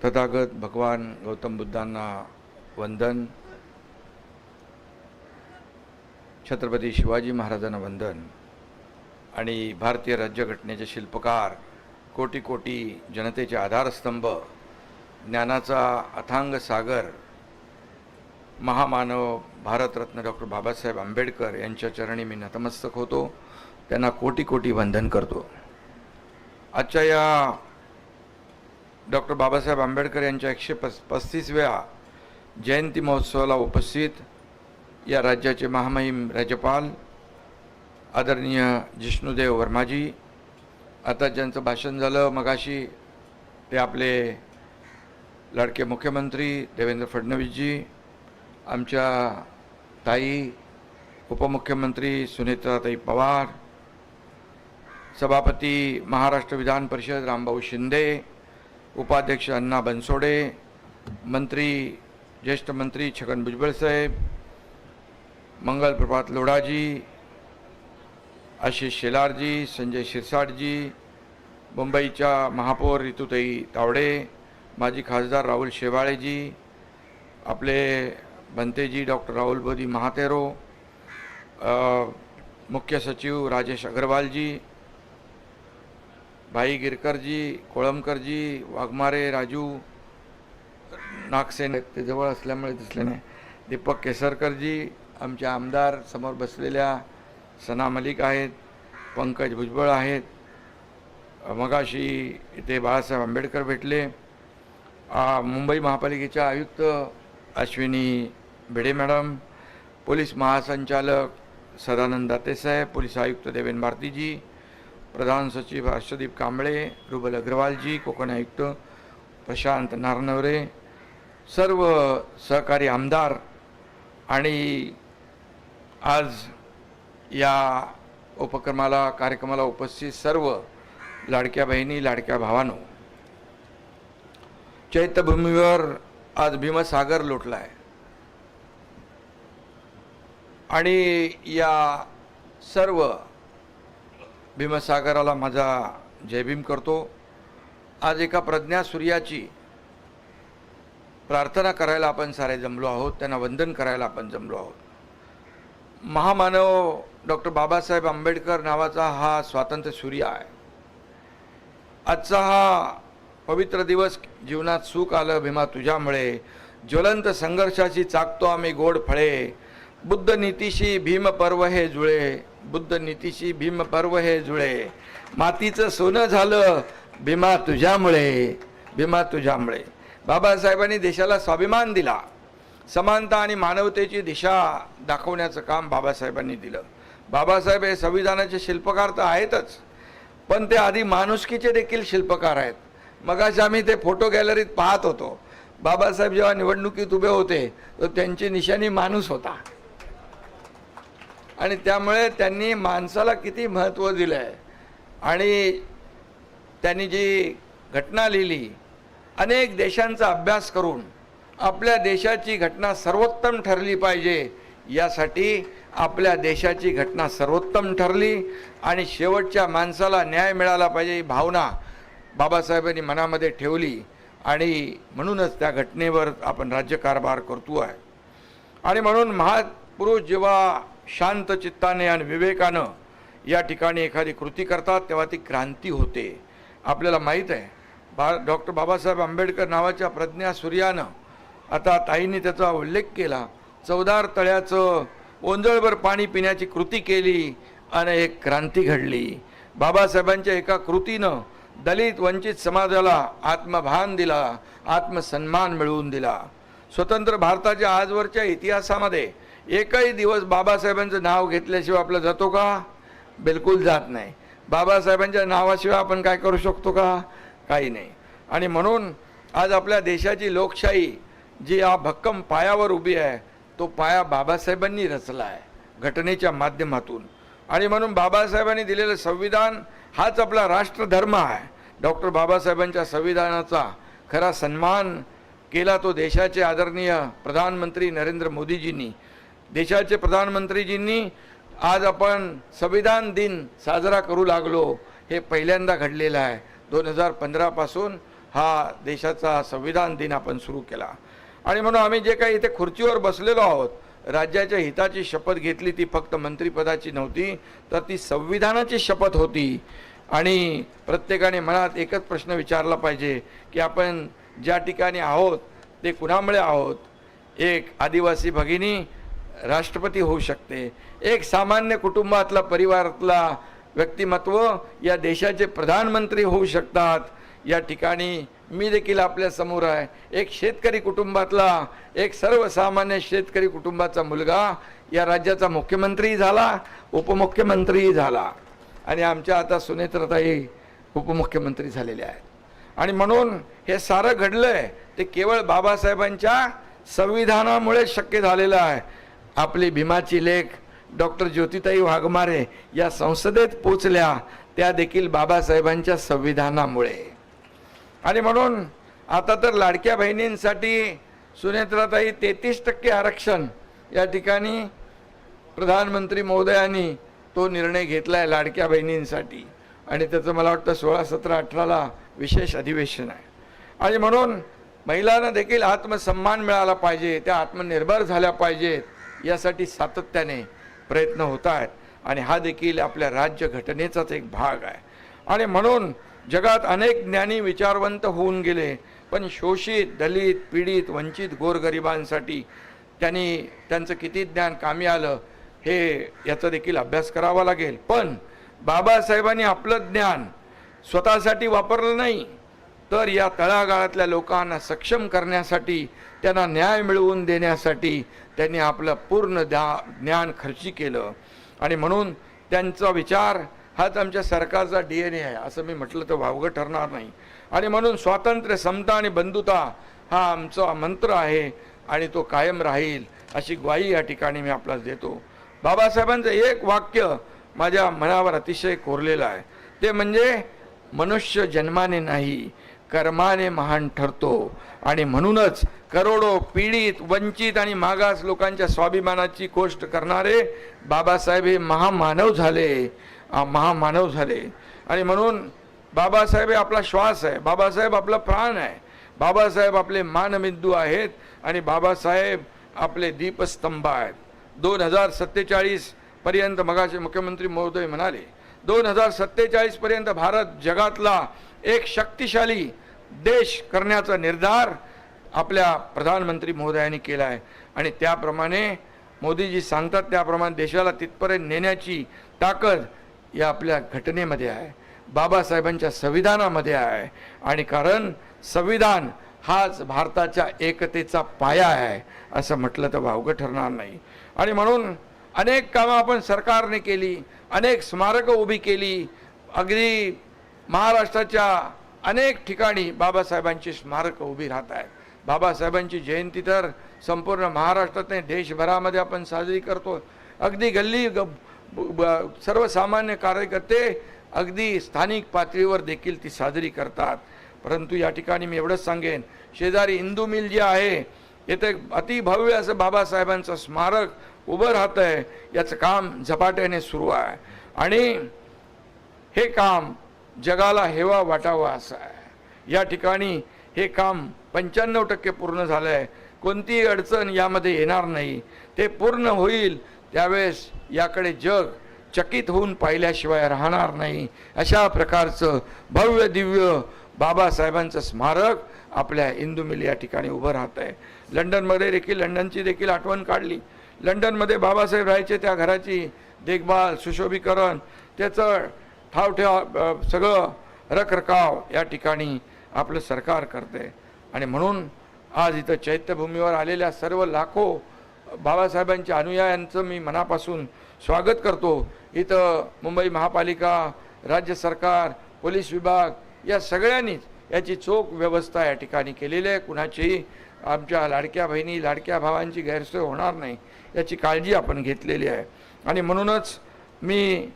तथागत भगवान गौतम बुद्धांना वंदन, छत्रपती शिवाजी महाराजांना वंदन आणि भारतीय राज्यघटनेचे शिल्पकार, कोटी कोटी जनतेचे आधारस्तंभ, ज्ञानाचा अथांग सागर, महामानव भारतरत्न डॉक्टर बाबासाहेब आंबेडकर यांच्या चरणी मी नतमस्तक होतो. त्यांना कोटी कोटी वंदन करतो. आजच्या या डॉक्टर बाबासाहेब आंबेडकर यांच्या 135व्या जयंती महोत्सवाला उपस्थित या राज्याचे महामहिम राज्यपाल आदरणीय जिष्णुदेव वर्माजी, आता ज्यांचं भाषण झालं मगाशी ते आपले लाडके मुख्यमंत्री देवेंद्र फडणवीसजी, आमच्या ताई उपमुख्यमंत्री सुनेत्राताई पवार, सभापती महाराष्ट्र विधान परिषद रामभाऊ शिंदे, उपाध्यक्ष अण्णा बनसोडे, मंत्री ज्येष्ठ मंत्री छगन भुजबळ साहेब, मंगल प्रभात लोढाजी, आशिष शेलारजी, संजय शिरसाटजी, मुंबईच्या महापौर ऋतुताई तावडे, माजी खासदार राहुल शेवाळेजी, आपले भंतेजी डॉक्टर राहुल बोधी महातेरो, मुख्य सचिव राजेश अग्रवालजी, भाई गिरकरजी, कोळंबकरजी, वाघमारे राजू, नागसेन ते जवळ असल्यामुळे दिसले नाही, दीपक केसरकरजी, आमचे आमदार समोर बसलेल्या सना मलिक आहेत, पंकज भुजबळ आहेत, मगाशी इथे बाळासाहेब आंबेडकर भेटले, मुंबई महापालिकेच्या आयुक्त अश्विनी भिडे मॅडम, पोलीस महासंचालक सदानंद दातेसाहेब, पोलीस आयुक्त देवेन भारतीजी, प्रधान सचिव हर्षदीप कांबळे, रुबल अग्रवालजी, कोकण आयुक्त प्रशांत नारनवरे, सर्व सहकारी आमदार आणि आज या कार्यक्रमाला उपस्थित सर्व लाडक्या बहिणी, लाडक्या भावांनो, चैत्यभूमीवर आज भीमसागर लोटला आहे आणि या सर्व भीमसागराला माझा जयभीम करतो. आज एका प्रज्ञा सूर्याची प्रार्थना करायला आपण सारे जमलो आहोत, त्यांना वंदन करायला आपण जमलो आहोत. महामानव डॉक्टर बाबासाहेब आंबेडकर नावाचा हा स्वातंत्र्य सूर्य आहे. आजचा हा पवित्र दिवस, जीवनात सुख आलं भीमा तुझ्यामुळे, ज्वलंत संघर्षाची चाकतो आम्ही गोड फळे, बुद्ध नीतीशी भीम पर्व हे जुळे, बुद्ध नीतीशी भीम पर्व हे जुळे, मातीचं सोनं झालं भीमा तुझ्यामुळे, भीमा तुझ्यामुळे. बाबासाहेबांनी देशाला स्वाभिमान दिला, समानता आणि मानवतेची दिशा दाखवण्याचं काम बाबासाहेबांनी दिलं. बाबासाहेब हे संविधानाचे शिल्पकार तर आहेतच, पण ते आधी माणुसकीचे देखील शिल्पकार आहेत. मगाशी आम्ही ते फोटो गॅलरीत पाहत होतो. बाबासाहेब जेव्हा निवडणुकीत उभे होते तर त्यांची निशाणी माणूस होता आणि त्यामुळे त्यांनी माणसाला किती महत्त्व दिलं आहे. आणि त्यांनी जी घटना लिहिली, अनेक देशांचा अभ्यास करून आपल्या देशाची घटना सर्वोत्तम ठरली पाहिजे, यासाठी आपल्या देशाची घटना सर्वोत्तम ठरली आणि शेवटच्या माणसाला न्याय मिळाला पाहिजे ही भावना बाबासाहेबांनी मनामध्ये ठेवली आणि म्हणूनच त्या घटनेवर आपण राज्यकारभार करतो आहे. आणि म्हणून महापुरुष जेव्हा शांत चित्ताने आणि विवेकानं या ठिकाणी एखादी कृती करतात तेव्हा ती क्रांती होते. आपल्याला माहीत आहे डॉक्टर बाबासाहेब आंबेडकर नावाच्या प्रज्ञा सूर्यानं, आता ताईंनी त्याचा उल्लेख केला, 14 तळ्याचं ओंजळभर पाणी पिण्याची कृती केली आणि एक क्रांती घडली. बाबासाहेबांच्या एका कृतीनं दलित वंचित समाजाला आत्मभान दिला, आत्मसन्मान मिळवून दिला. स्वतंत्र भारताच्या आजवरच्या इतिहासामध्ये एकही दिवस बाबासाहेबांचं नाव घेतल्याशिवाय आपलं जातो का? बिलकुल जात नाही. बाबासाहेबांच्या नावाशिवाय आपण काय करू शकतो का? काही नाही. आणि म्हणून आज आपल्या देशाची लोकशाही जी या भक्कम पायावर उभी आहे, तो पाया बाबासाहेबांनी रचला आहे घटनेच्या माध्यमातून. आणि म्हणून बाबासाहेबांनी दिलेलं संविधान हाच आपला राष्ट्रधर्म आहे. डॉक्टर बाबासाहेबांच्या संविधानाचा खरा सन्मान केला तो देशाचे आदरणीय प्रधानमंत्री नरेंद्र मोदीजींनी. देशाचे प्रधानमंत्रीजींनी आज आपण संविधान दिन साजरा करू लागलो, हे पहिल्यांदा घडलेलं आहे. 2015 पासून हा देशाचा संविधान दिन आपण सुरू केला. आणि म्हणून आम्ही जे काही इथे खुर्चीवर बसलेलो आहोत, राज्याच्या हिताची शपथ घेतली, ती फक्त मंत्रिपदाची नव्हती, तर ती संविधानाची शपथ होती. आणि प्रत्येकाने मनात एकच प्रश्न विचारला पाहिजे की आपण ज्या ठिकाणी आहोत ते कुणामुळे आहोत. एक आदिवासी भगिनी राष्ट्रपती होऊ शकते, एक सामान्य कुटुंबातला परिवारातला व्यक्तिमत्व या देशाचे प्रधानमंत्री होऊ शकतात. या ठिकाणी मी देखील आपल्या समोर आहे, एक शेतकरी कुटुंबातला, एक सर्वसामान्य शेतकरी कुटुंबाचा मुलगा या राज्याचा मुख्यमंत्री झाला, उपमुख्यमंत्री झाला, आणि आमच्या आता सुनेत्राताई उपमुख्यमंत्री झालेले आहेत. आणि म्हणून हे सारं घडलंय ते केवळ बाबासाहेबांच्या संविधानामुळे शक्य झालेलं आहे. आपली भीमाची लेख डॉक्टर ज्योतिताई वाघमारे या संसदेत पोचल्या, त्या देखील बाबासाहेबांच्या संविधानामुळे. आणि म्हणून आता तर लाडक्या बहिणींसाठी सुनेत्राताई 33% आरक्षण या ठिकाणी प्रधानमंत्री महोदयांनी तो निर्णय घेतला आहे लाडक्या बहिणींसाठी. आणि त्याचं मला वाटतं 16, 17, 18ला विशेष अधिवेशन आहे. आणि म्हणून महिलांना देखील आत्मसन्मान मिळाला पाहिजे, त्या आत्मनिर्भर झाल्या पाहिजेत, यासाठी सातत्याने प्रयत्न होत आहेत. आणि हा देखील आपल्या राज्यघटनेचाच एक भाग आहे. आणि म्हणून जगात अनेक ज्ञानी विचारवंत होऊन गेले, पण शोषित, दलित, पीडित, वंचित, गोरगरिबांसाठी त्यांचं किती ज्ञान कामी आलं हे याचा देखील अभ्यास करावा लागेल. पण बाबासाहेबांनी आपलं ज्ञान स्वतःसाठी वापरलं नाही, तर या तळागाळातल्या लोकांना सक्षम करण्यासाठी, त्यांना न्याय मिळवून देण्यासाठी त्यांनी आपलं पूर्ण ज्ञान खर्ची केलं. आणि म्हणून त्यांचा विचार हाच आमच्या सरकारचा DNA आहे, असं मी म्हटलं तर वावगं ठरणार नाही. आणि म्हणून स्वातंत्र्य, समता आणि बंधुता हा आमचा मंत्र आहे आणि तो कायम राहील, अशी ग्वाही या ठिकाणी मी आपल्याला देतो. बाबासाहेबांचं एक वाक्य माझ्या मनावर अतिशय कोरलेलं आहे, ते म्हणजे मनुष्य जन्माने नाही कर्माने महान ठरतो. आणि म्हणूनच करोडो पीडित, वंचित आणि मागास लोकांच्या स्वाभिमानाची गोष्ट करणारे बाबासाहेब हे महामानव झाले. आणि म्हणून बाबासाहेब हे आपला श्वास आहे, बाबासाहेब आपला प्राण आहे, बाबासाहेब आपले मानबिंदू आहेत आणि बाबासाहेब आपले दीपस्तंभ आहेत. 2047 पर्यंत मगाचे मुख्यमंत्री महोदय म्हणाले 2047 पर्यंत भारत जगातला एक शक्तिशाली देश करण्याचा निर्धार आपल्या प्रधानमंत्री महोदयांनी केला आहे. आणि त्याप्रमाणे मोदीजी सांगतात त्याप्रमाणे देशाला तिथपर्यंत नेण्याची ताकद या आपल्या घटनेमध्ये आहे, बाबासाहेबांच्या संविधानामध्ये आहे. आणि कारण संविधान हाच भारताच्या एकतेचा पाया आहे असं म्हटलं तर वावगं ठरणार नाही. आणि म्हणून अनेक कामं आपण सरकारने केली, अनेक स्मारकं उभी केली. अगदी महाराष्ट्राच्या अनेक ठिकाणी बाबासाहेबांची स्मारकं उभी राहत आहेत. बाबासाहेबांची जयंती तर संपूर्ण महाराष्ट्रात नाही, देशभरामध्ये आपण साजरी करतो. अगदी गल्ली सर्वसामान्य कार्यकर्ते अगदी स्थानिक पातळीवर देखील ती साजरी करतात. परंतु या ठिकाणी मी एवढंच सांगेन, शेजारी इंदू मिल जे आहे येथे अतिभव्य असं बाबासाहेबांचं स्मारक उभं राहत आहे. याचं काम झपाट्याने सुरू आहे आणि हे काम जगाला हेवा वाटावा असं आहे. या ठिकाणी हे काम 95% पूर्ण झालं आहे. कोणतीही अडचण यामध्ये येणार नाही. ते पूर्ण होईल त्यावेळेस याकडे जग चकित होऊन पाहिल्याशिवाय राहणार नाही. अशा प्रकारचं भव्य दिव्य बाबासाहेबांचं स्मारक आपल्या इंदू मिल या ठिकाणी उभं राहत आहे. लंडनमध्ये देखील लंडनची देखील आठवण काढली. लंडनमध्ये बाबासाहेब राहायचे त्या घराची देखभाल, सुशोभीकरण, त्याचं सगळं रखरखाव या ठिकाणी आपलं सरकार करते. आणि म्हणून आज इथं चैत्यभूमीवर आलेल्या सर्व लाखो बाबासाहेबांच्या अनुयायांचं मी मनापासून स्वागत करतो. इथं मुंबई महापालिका, राज्य सरकार, पोलीस विभाग या सगळ्यांनीच याची चोख व्यवस्था या ठिकाणी केलेली आहे. कुणाचीही आमच्या लाडक्या बहिणी, लाडक्या भावांची गैरसोय होणार नाही याची काळजी आपण घेतलेली आहे. आणि म्हणूनच मी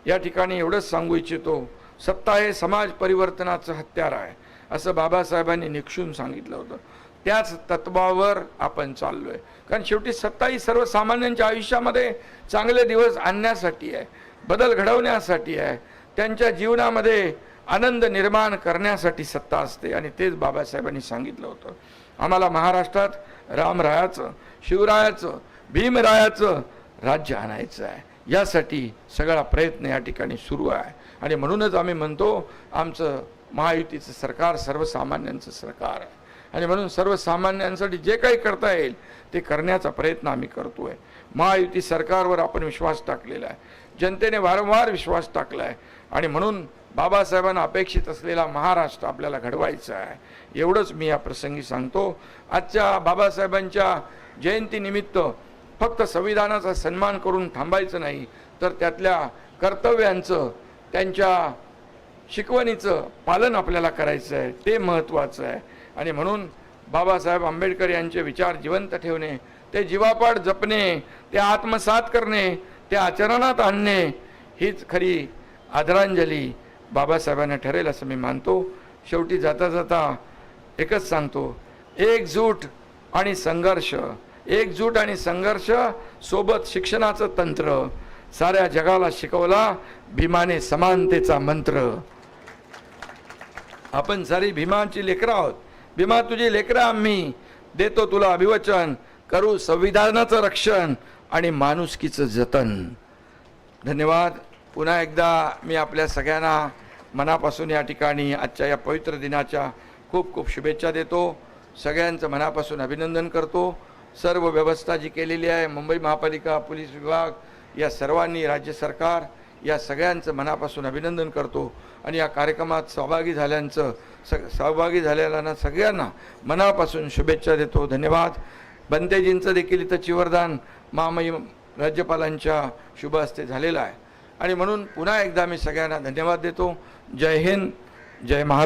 या ठिकाणी एवढंच सांगू इच्छितो, सत्ता हे समाज परिवर्तनाचं हत्यार आहे असं बाबासाहेबांनी निक्षून सांगितलं होतं. त्याच तत्वावर आपण चाललो आहे. कारण शेवटी सत्ता ही सर्वसामान्यांच्या आयुष्यामध्ये चांगले दिवस आणण्यासाठी आहे, बदल घडवण्यासाठी आहे, त्यांच्या जीवनामध्ये आनंद निर्माण करण्यासाठी सत्ता असते आणि तेच बाबासाहेबांनी सांगितलं होतं. आम्हाला महाराष्ट्रात रामरायाचं, शिवरायाचं, भीमरायाचं राज्य आणायचं आहे. यासाठी सगळा प्रयत्न या ठिकाणी सुरू आहे आणि म्हणूनच आम्ही म्हणतो आमचं महायुतीचं सरकार सर्वसामान्यांचं सरकार आहे आणि म्हणून सर्वसामान्यांसाठी जे काही करता येईल ते करण्याचा प्रयत्न आम्ही करतो आहे. महायुती सरकारवर आपण विश्वास टाकलेला आहे, जनतेने वारंवार विश्वास टाकला आहे आणि म्हणून बाबासाहेबांना अपेक्षित असलेला महाराष्ट्र आपल्याला घडवायचा आहे. एवढंच मी या प्रसंगी सांगतो. आजच्या बाबासाहेबांच्या जयंतीनिमित्त फक्त संविधानाचा सन्मान करून थांबायचं नाही, तर त्यातल्या कर्तव्यांचं, त्यांच्या शिकवणीचं पालन आपल्याला करायचं आहे, ते महत्त्वाचं आहे. आणि म्हणून बाबासाहेब आंबेडकर यांचे विचार जिवंत ठेवणे, ते जीवापाड जपणे, ते आत्मसात करणे, ते आचरणात आणणे हीच खरी आदरांजली बाबासाहेबांना ठरेल असं मी मानतो. शेवटी जाता जाता एकच सांगतो, एकजूट आणि संघर्ष, एकजूट आणि संघर्ष सोबत शिक्षणाचं तंत्र साऱ्या जगाला शिकवला भीमाने समानतेचा मंत्र. आपण सारी भीमाची लेकरं आहोत. भीमा तुझी लेकरं आम्ही, देतो तुला अभिवचन, करू संविधानाचं रक्षण आणि माणुसकीचं जतन. धन्यवाद. पुन्हा एकदा मी आपल्या सगळ्यांना मनापासून या ठिकाणी आजच्या या पवित्र दिनाच्या खूप खूप शुभेच्छा देतो. सगळ्यांचं मनापासून अभिनंदन करतो. सर्व व्यवस्था जी केलेली आहे, मुंबई महापालिका, पोलीस विभाग, या सर्वांनी, राज्य सरकार, या सगळ्यांचं मनापासून अभिनंदन करतो आणि या कार्यक्रमात सहभागी झालेल्यांना सगळ्यांना मनापासून शुभेच्छा देतो. धन्यवाद. बंतेजींचं देखील इथं चिवरदान महामहिम राज्यपालांच्या शुभ हस्ते झालेलं आहे आणि म्हणून पुन्हा एकदा मी सगळ्यांना धन्यवाद देतो. जय हिंद, जय महाराष्ट्र.